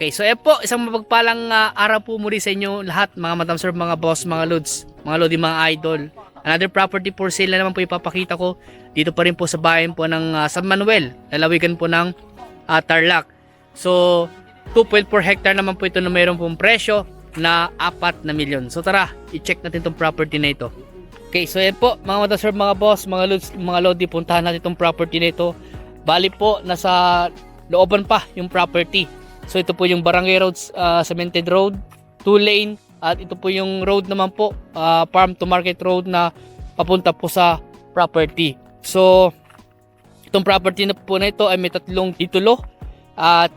Okay, so po, isang mapagpalang araw po muli sa inyo lahat, mga Madam Sir, mga boss, mga lods, mga lodi, mga idol. Another property for sale na naman po ipapakita ko dito pa rin po sa bayan po ng San Manuel, lalawigan po ng Tarlac. So 2.4 hectare naman po ito na mayroon pong presyo na 4 na milyon. So tara, i-check natin itong property na ito. Okay, so yan po mga Madam Sir, mga boss, mga lods, mga lodi, puntahan natin itong property na ito. Bali po, nasa looban pa yung property. So ito po yung Barangay Roads, cemented road, 2 lane, at ito po yung road naman po, farm to market road na papunta po sa property. So itong property na po na ito ay may 3 titulo,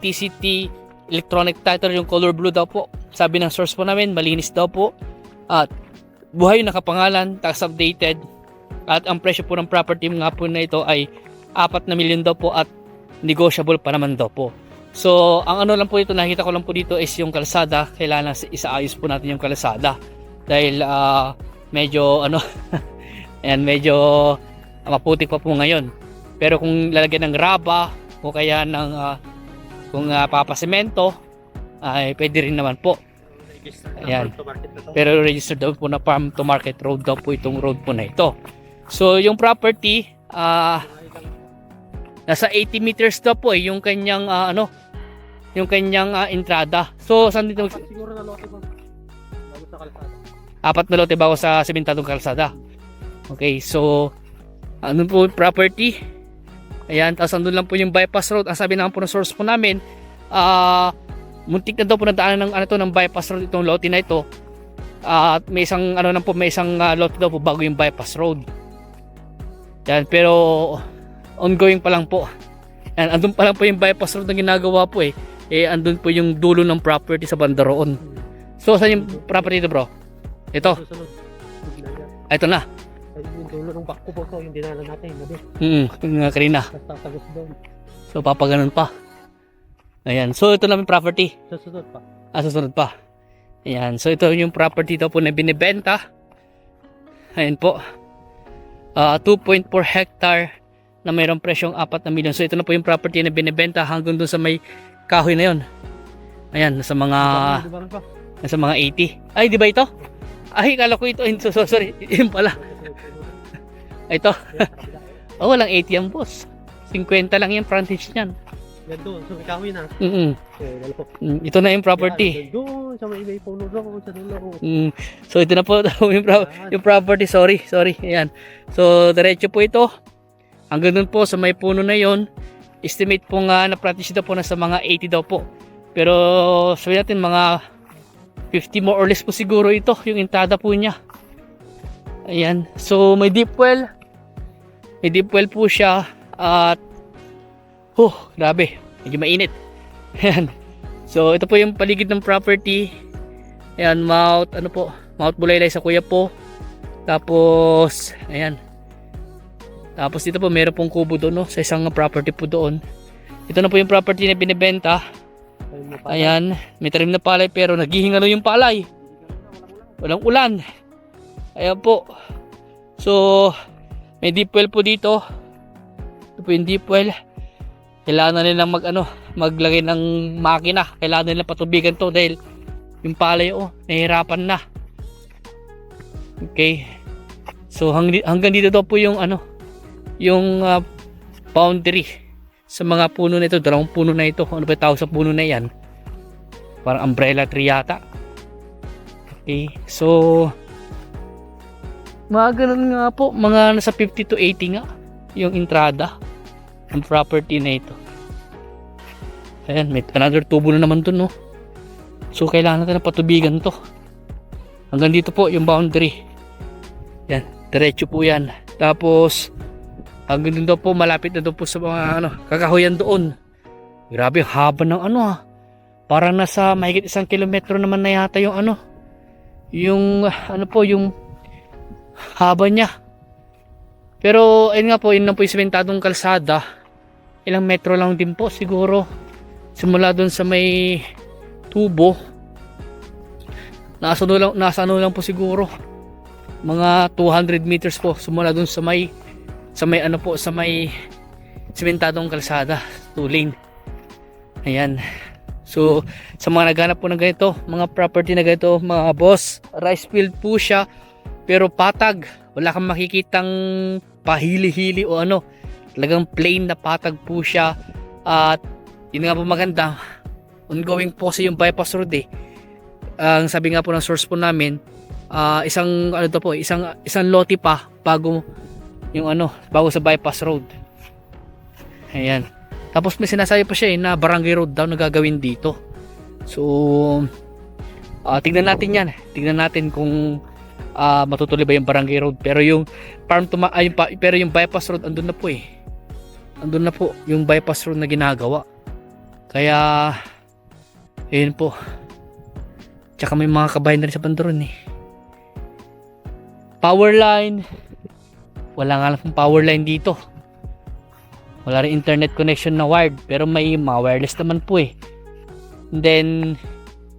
TCT electronic title, yung color blue daw po. Sabi ng source po namin, malinis daw po, at buhay nakapangalan, tax updated, at ang presyo po ng property nga po na ito ay 4 na milyon daw po at negotiable pa naman daw po. So, ang ano lang po ito, nakita ko lang po dito is yung kalsada. Kailangan isaayos po natin yung kalsada. Dahil medyo ano, ayan, medyo maputik pa po ngayon. Pero kung lalagyan ng raba o kaya ng kung papasemento, ay pwede rin naman po. Ayan. Pero registered daw po na farm to market road daw po itong road po na ito. So, yung property, nasa 80 meters daw po yung kanyang yung kanyang entrada. So saan dito siguro na lote bago sa kalsada. 4 na lote bago sa sementadong kalsada. Okay, so ano po property? Ayan, tapos andun lang po yung bypass road. Ang sabi naman po ng source po namin, muntik na daw po na daanan ng ng bypass road itong lote na ito. At may isang may isang lote daw po bago yung bypass road. Yan, pero ongoing pa lang po. Yan, andun pa lang po yung bypass road na ginagawa po andun po yung dulo ng property sa banda roon. So saan yung property ito, bro? Ito. Ito na. Yung dulo ng back ko po ito, yung dinala natin. Yung kanina. Tatagos doon. So papaganon pa. Ayan, so ito na yung property. Susunod pa. Susunod pa. Ayan, so ito yung property daw po na binibenta. Ayan po. 2.4 hectare na mayroong presyong 4 na milyon. So ito na po yung property na binibenta hanggang dun sa may kahoy na yon. Ayan, nasa mga 80. Ay, di ba ito? Ay, kala ko ito. So, sorry, yun pala. Ito. Walang 80 yan, boss. 50 lang yung frontage niyan. Yan doon, so may kahoy na. Ito na yung property. Doon, sa may puno doon, sa dulo. So ito na po yung property. Sorry. Ayan. So diretso po ito. Hanggang dun po sa may puno na yon. Estimate po nga na frontage daw po nasa mga 80 daw po. Pero sabihin natin mga 50 more or less po siguro ito yung entrada po niya. Ayan. So may deep well. May deep well po siya. At grabe. Medyo mainit. Ayan. So ito po yung paligid ng property. Ayan, Mount Bulaylay sa Kuya po. Tapos ayan. Tapos dito po meron pong kubo doon, sa isang property po doon. Ito na po yung property na binibenta. Ayan, may tarim na palay pero naghihingalo yung palay. Walang ulan. Ayan po. So may deep well po dito. Ito po yung deep well. Kailangan na nilang maglagay ng makina. Kailangan nilang patubigan to dahil yung palay nahihirapan na. Okay. So hanggang dito daw po yung yung boundary sa mga puno na ito. 2 puno na ito. Ano ba tawag sa puno na yan? Parang umbrella tree yata. Okay. So mga ganun nga po. Mga nasa 50 to 80 nga yung entrada ang property na ito. Ayan, may another tubo na naman dun, no? So kailangan natin na patubigan to. Hanggang dito po yung boundary. Yan, diretso po yan. Tapos hanggang dun daw po, malapit na daw po sa mga kakahuyan doon. Grabe, haba ng parang nasa mahigit 1 kilometro naman na yata yung yung yung haba niya. Pero ayun nga po, yun lang po yung sementadong kalsada. Ilang metro lang din po siguro. Simula doon sa may tubo. Nasa lang po siguro. Mga 200 meters po simula doon sa may sa may sementadong kalsada, 2 lane. Ayan. So sa mga naghanap po ng ganito, mga property na ganito mga boss, rice field po siya pero patag, wala kang makikitang pahili-hili o ano, talagang plain na patag po siya. At yun nga po maganda, ongoing po kasi yung bypass road eh. Ang sabi nga po ng source po namin, isang ano to po, isang lote pa bago yung ano, bago sa bypass road. Ayan. Tapos may sinasabi pa siya na barangay road daw na gagawin dito. So tignan natin yan. Tignan natin kung matutuloy ba yung barangay road. Pero yung pero yung bypass road andun na po eh. Andun na po yung bypass road na ginagawa. Kaya ayun po. Tsaka may mga kabayan na rin sa bandaron eh. Power line. Wala nga lang pong power line dito. Wala rin internet connection na wired, pero may mga wireless naman po eh. And then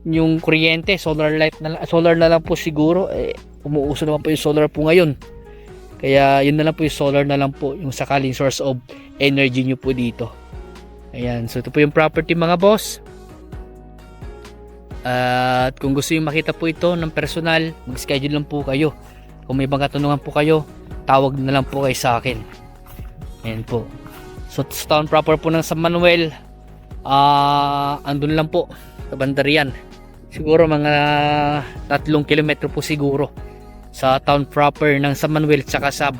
yung kuryente, solar na lang po siguro eh, umuuso naman po yung solar po ngayon. Kaya yun na lang po yung solar na lang po yung sakaling source of energy nyo po dito. Ayan, so ito po yung property mga boss. At kung gusto yung makita po ito ng personal, mag-schedule lang po kayo. Kung may ibang katanungan po kayo, tawag na lang po kayo sa akin. Ayan po. So sa town proper po ng San Manuel, andun lang po sa Bandarian. Siguro mga 3 kilometro po siguro sa town proper ng San Manuel, tsaka sa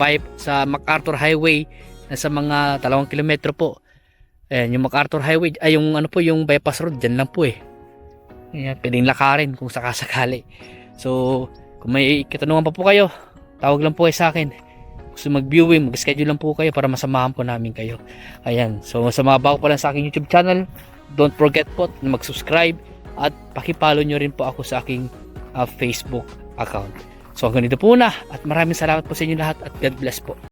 MacArthur Highway na sa mga 2 kilometro po. Ayan, yung MacArthur Highway ay yung ano po, yung bypass road dyan lang po eh. Ayan, pwedeng lakarin kung sakasakali. So kung may katanungan pa po kayo, tawag lang po kayo sa akin. Gusto mag-viewing, mag-schedule lang po kayo para masamahan po namin kayo. Ayan, so sa mga bago pa lang sa aking YouTube channel, don't forget po na mag-subscribe at pakipollow nyo rin po ako sa aking Facebook account. So hanggang dito po na at maraming salamat po sa inyo lahat at God bless po.